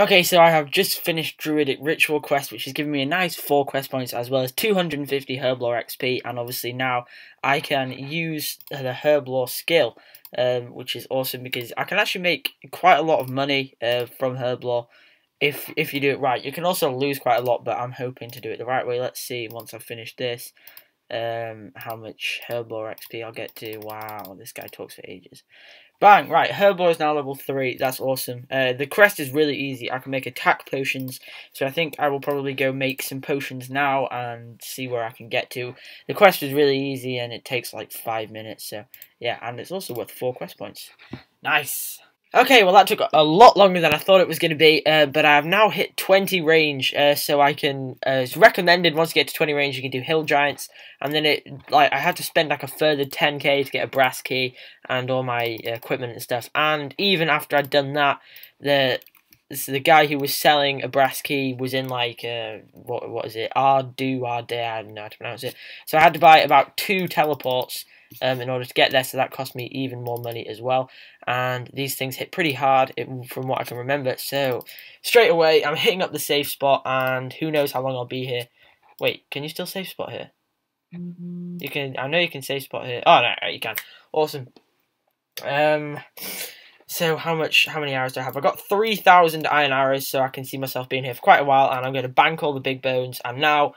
Okay, so I have just finished Druidic Ritual Quest, which has given me a nice 4 quest points as well as 250 Herblore XP, and obviously now I can use the Herblore skill, which is awesome because I can actually make quite a lot of money from Herblore if you do it right. You can also lose quite a lot, but I'm hoping to do it the right way. Let's see once I've finished this how much Herblore XP I'll get to. Wow, this guy talks for ages. Bang! Right, Herblore is now level 3. That's awesome. The quest is really easy. I can make attack potions, so I think I will probably go make some potions now and see where I can get to. The quest is really easy and it takes like 5 minutes, so yeah, and it's also worth 4 quest points. Nice! Okay, well that took a lot longer than I thought it was going to be, but I've now hit 20 range, so I can, it's recommended once you get to 20 range you can do Hill Giants, and then I had to spend like a further 10k to get a brass key and all my equipment and stuff, and even after I'd done that, the guy who was selling a brass key was in like, what is it, I don't know how to pronounce it, so I had to buy about 2 teleports, in order to get there, so that cost me even more money as well. And these things hit pretty hard from what I can remember. So straight away, I'm hitting up the safe spot, and who knows how long I'll be here. Wait, can you still safe spot here? You can. I know you can safe spot here. Oh no, you can. Awesome. So how many arrows do I have? I've got 3,000 iron arrows, so I can see myself being here for quite a while, and I'm going to bank all the big bones. And now,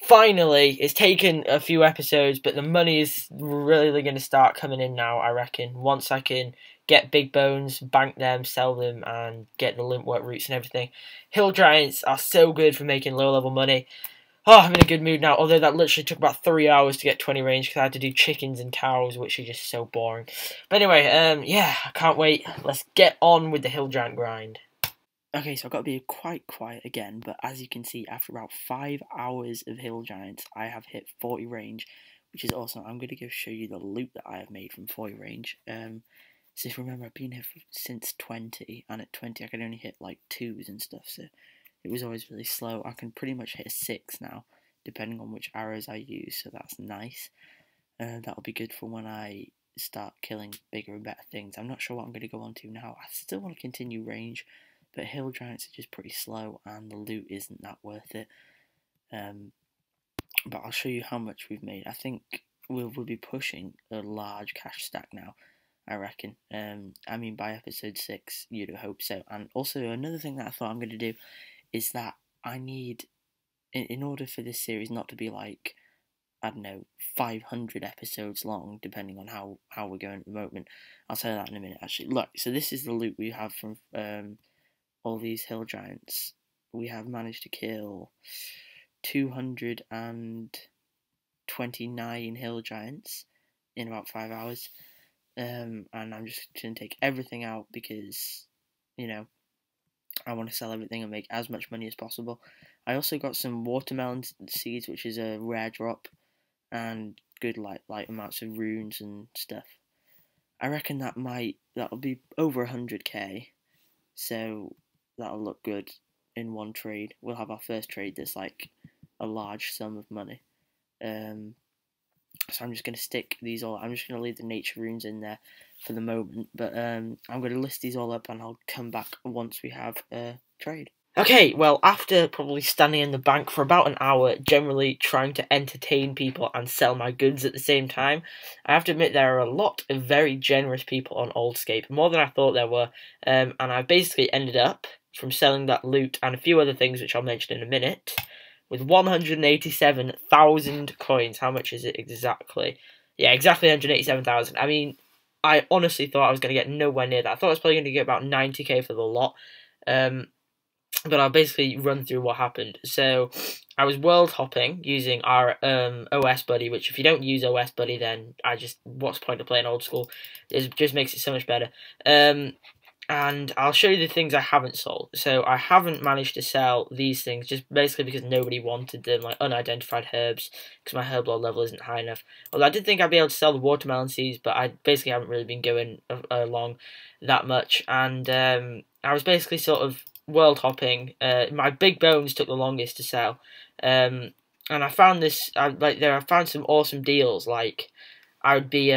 finally, it's taken a few episodes, but the money is really going to start coming in now, I reckon. Once I can get big bones, bank them, sell them, and get the limpwork roots and everything. Hill Giants are so good for making low-level money. Oh, I'm in a good mood now, although that literally took about 3 hours to get 20 range because I had to do chickens and cows, which are just so boring. But anyway, yeah, I can't wait. Let's get on with the Hill Giant grind. Okay, so I've got to be quite quiet again, but as you can see, after about 5 hours of Hill Giants, I have hit 40 range, which is awesome. I'm going to go show you the loot that I have made from 40 range. So if you remember, I've been here since 20, and at 20 I could only hit like 2s and stuff, so it was always really slow. I can pretty much hit a 6 now, depending on which arrows I use, so that's nice. That'll be good for when I start killing bigger and better things. I'm not sure what I'm going to go on to now. I still want to continue range, but Hill Giants are just pretty slow, and the loot isn't that worth it. But I'll show you how much we've made. I think we'll be pushing a large cash stack now, I reckon. I mean, by episode 6, you'd hope so. And also, another thing that I thought I'm going to do is that I need, in order for this series not to be like, I don't know, 500 episodes long, depending on how we're going at the moment. I'll tell you that in a minute, actually. Look, so this is the loot we have from all these Hill Giants. We have managed to kill 229 Hill Giants in about 5 hours. And I'm just going to take everything out because, you know, I want to sell everything and make as much money as possible. I also got some watermelon seeds, which is a rare drop, and good light amounts of runes and stuff. I reckon that'll be over 100k, so that'll look good in one trade. We'll have our first trade that's like a large sum of money. So I'm just going to stick these all. I'm just going to leave the nature runes in there for the moment, but I'm going to list these all up and I'll come back once we have a trade. Okay, well, after probably standing in the bank for about an hour, generally trying to entertain people and sell my goods at the same time, I have to admit there are a lot of very generous people on Runescape, more than I thought there were, and I basically ended up, from selling that loot and a few other things which I'll mention in a minute, with 187,000 coins. How much is it exactly? Yeah, exactly 187,000. I mean, I honestly thought I was going to get nowhere near that. I thought I was probably going to get about 90k for the lot. But I'll basically run through what happened. So, I was world hopping using our OS Buddy, which if you don't use OS Buddy, then what's the point of playing old school? It just makes it so much better. And I'll show you the things I haven't sold. So I haven't managed to sell these things, just basically because nobody wanted them, like unidentified herbs, because my herb lore level isn't high enough. Although I did think I'd be able to sell the watermelon seeds, but I basically haven't really been going along that much. And I was basically sort of world hopping. My big bones took the longest to sell. And I found this, I found some awesome deals, like I would be,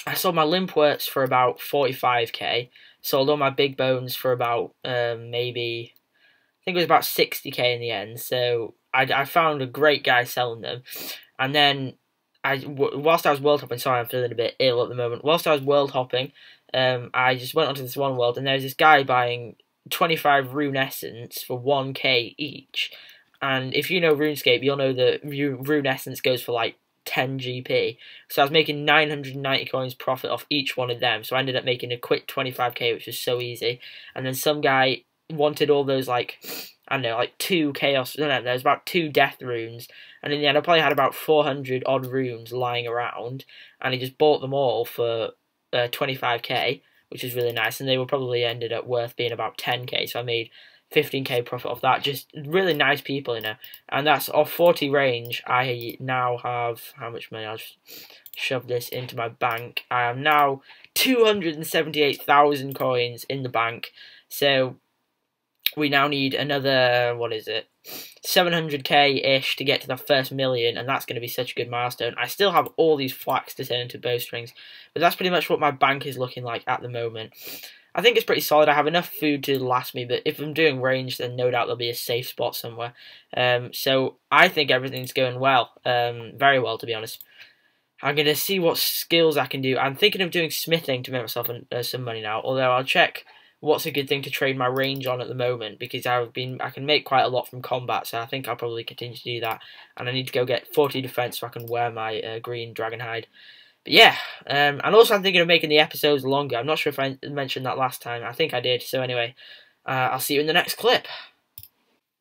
I sold my limpworts for about 45k, sold all my big bones for about maybe, I think it was about 60k in the end. So I found a great guy selling them, and then whilst I was world hopping, sorry I'm feeling a bit ill at the moment. Whilst I was world hopping, I just went onto this one world, and there's this guy buying 25 rune essence for 1k each. And if you know Runescape, you'll know that rune essence goes for like 10 GP. So I was making 990 coins profit off each one of them. So I ended up making a quick 25k, which was so easy. And then some guy wanted all those, like, I don't know, like 2 chaos, no, there was about 2 death runes. And in the end, I probably had about 400 odd runes lying around. And he just bought them all for 25k, which is really nice. And they were probably ended up worth being about 10k. So I made 15k profit off that. Just really nice people, you know. And that's off 40 range. I now have, how much money? I'll just shove this into my bank. I am now 278,000 coins in the bank. So we now need another, what is it, 700k-ish to get to the first million, and that's going to be such a good milestone. I still have all these flax to turn into bowstrings, but that's pretty much what my bank is looking like at the moment. I think it's pretty solid. I have enough food to last me, but if I'm doing range, then no doubt there'll be a safe spot somewhere. So I think everything's going well, very well, to be honest. I'm going to see what skills I can do. I'm thinking of doing smithing to make myself some money now, although I'll check what's a good thing to trade my range on at the moment, because I can make quite a lot from combat, so I think I'll probably continue to do that. And I need to go get 40 defense so I can wear my green dragon hide. But yeah, and also I'm thinking of making the episodes longer. I'm not sure if I mentioned that last time. I think I did. So anyway, I'll see you in the next clip.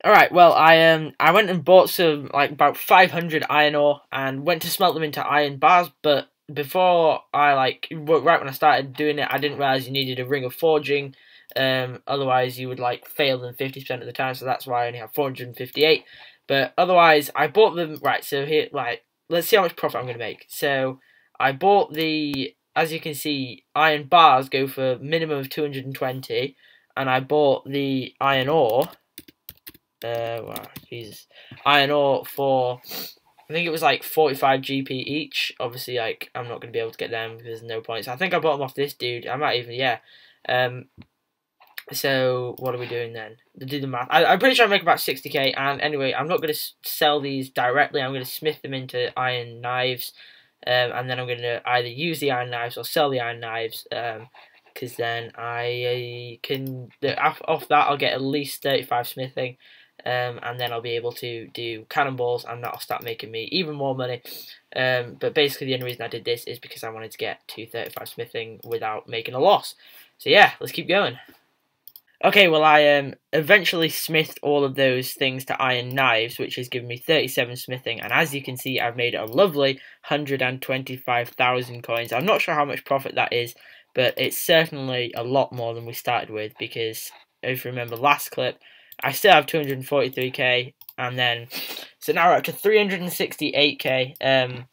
Alright, well, I went and bought some, like, about 500 iron ore and went to smelt them into iron bars, but before I, like, right when I started doing it, I didn't realise you needed a ring of forging. Otherwise you would, like, fail them 50% of the time, so that's why I only have 458. But otherwise, I bought them, right, so here, right, let's see how much profit I'm going to make. So I bought the, as you can see, iron bars go for minimum of 220, and I bought the iron ore, wow, Jesus, iron ore for, I think it was like 45 GP each. Obviously, like, I'm not going to be able to get them because there's no points. I think I bought them off this dude. I might even, yeah. So, what are we doing then? To do the math. I'm pretty sure I make about 60k, and anyway, I'm not going to sell these directly. I'm going to smith them into iron knives, and then I'm going to either use the iron knives or sell the iron knives, because then I can, off that I'll get at least 35 smithing, and then I'll be able to do cannonballs, and that'll start making me even more money. But basically the only reason I did this is because I wanted to get to 35 smithing without making a loss. So yeah, let's keep going. Okay, well, I eventually smithed all of those things to iron knives, which has given me 37 smithing, and as you can see, I've made a lovely 125,000 coins. I'm not sure how much profit that is, but it's certainly a lot more than we started with, because if you remember last clip, I still have 243k, and then, so now we're up to 368k,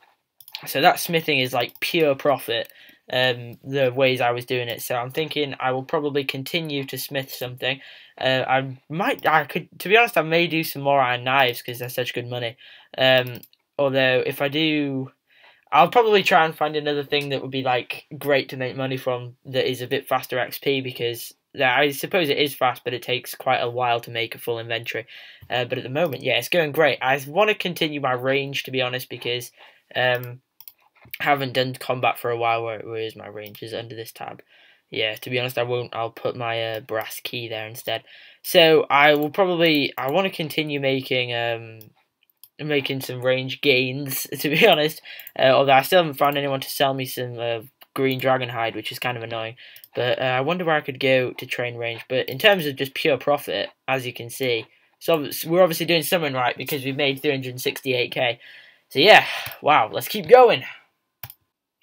so that smithing is like pure profit. The ways I was doing it, so I'm thinking I will probably continue to smith something. To be honest, I may do some more iron knives because they're such good money. Although if I do, I'll probably try and find another thing that would be like great to make money from that is a bit faster XP, because I suppose it is fast, but it takes quite a while to make a full inventory. But at the moment, yeah, it's going great. I want to continue my range, to be honest, because haven't done combat for a while. Where is my range? Is it under this tab? Yeah, to be honest, I won't. I'll put my brass key there instead. So I will probably, I want to continue making some range gains, to be honest. Although I still haven't found anyone to sell me some green dragon hide, which is kind of annoying. But I wonder where I could go to train range. But in terms of just pure profit, as you can see, so we're obviously doing something right because we've made 368k. So yeah, wow, let's keep going.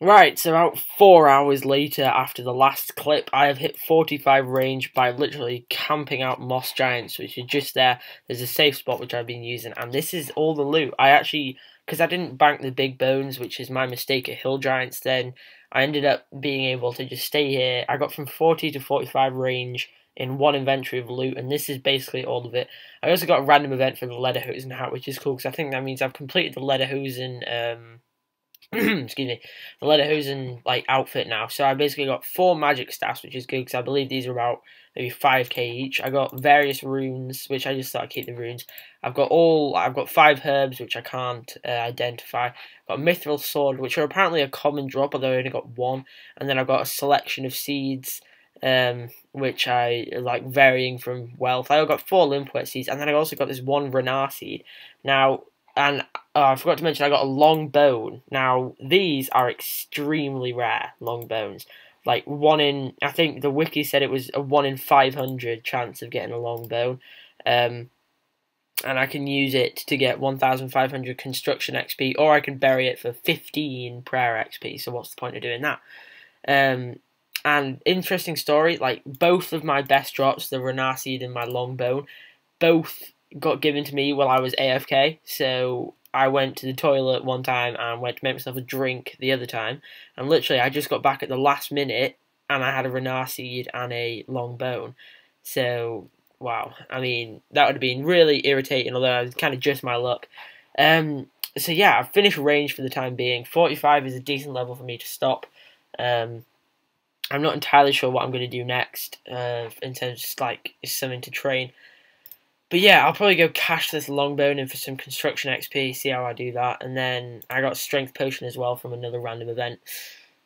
Right, so about 4 hours later after the last clip, I have hit 45 range by literally camping out moss giants, which are just there. There's a safe spot which I've been using, and this is all the loot. I actually, because I didn't bank the big bones, which is my mistake at hill giants, then I ended up being able to just stay here. I got from 40 to 45 range in one inventory of loot, and this is basically all of it. I also got a random event for the Lederhosen hat, which is cool, because I think that means I've completed the Lederhosen excuse me, the Lederhosen like outfit now. So I basically got 4 magic staffs, which is good because I believe these are about maybe 5k each. I got various runes, which I just thought I'd keep the runes. I've got 5 herbs, which I can't identify. I've got a mithril sword, which are apparently a common drop, although I only got 1. And then I've got a selection of seeds, which I like varying from wealth. I got 4 limpwet seeds, and then I also got this 1 renar seed. Now, and I forgot to mention I got a long bone. Now, these are extremely rare, long bones. Like, I think the wiki said it was a 1 in 500 chance of getting a long bone. And I can use it to get 1,500 construction XP, or I can bury it for 15 prayer XP, so what's the point of doing that? And interesting story, like, both of my best drops, the Renar Seed and my long bone, both got given to me while I was AFK, so I went to the toilet one time and went to make myself a drink the other time, and literally I just got back at the last minute and I had a Renar Seed and a long bone. So, wow, I mean, that would have been really irritating, although I was kind of just my luck. So yeah, I've finished range for the time being. 45 is a decent level for me to stop. I'm not entirely sure what I'm going to do next, in terms of just, like, something to train. But yeah, I'll probably go cash this longbone in for some construction XP, see how I do that. And then I got a strength potion as well from another random event,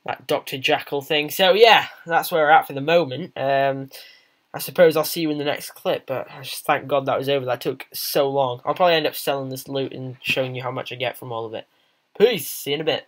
that Dr. Jackal thing. So yeah, that's where we're at for the moment. I suppose I'll see you in the next clip, but I just thank God that was over. That took so long. I'll probably end up selling this loot and showing you how much I get from all of it. Peace, see you in a bit.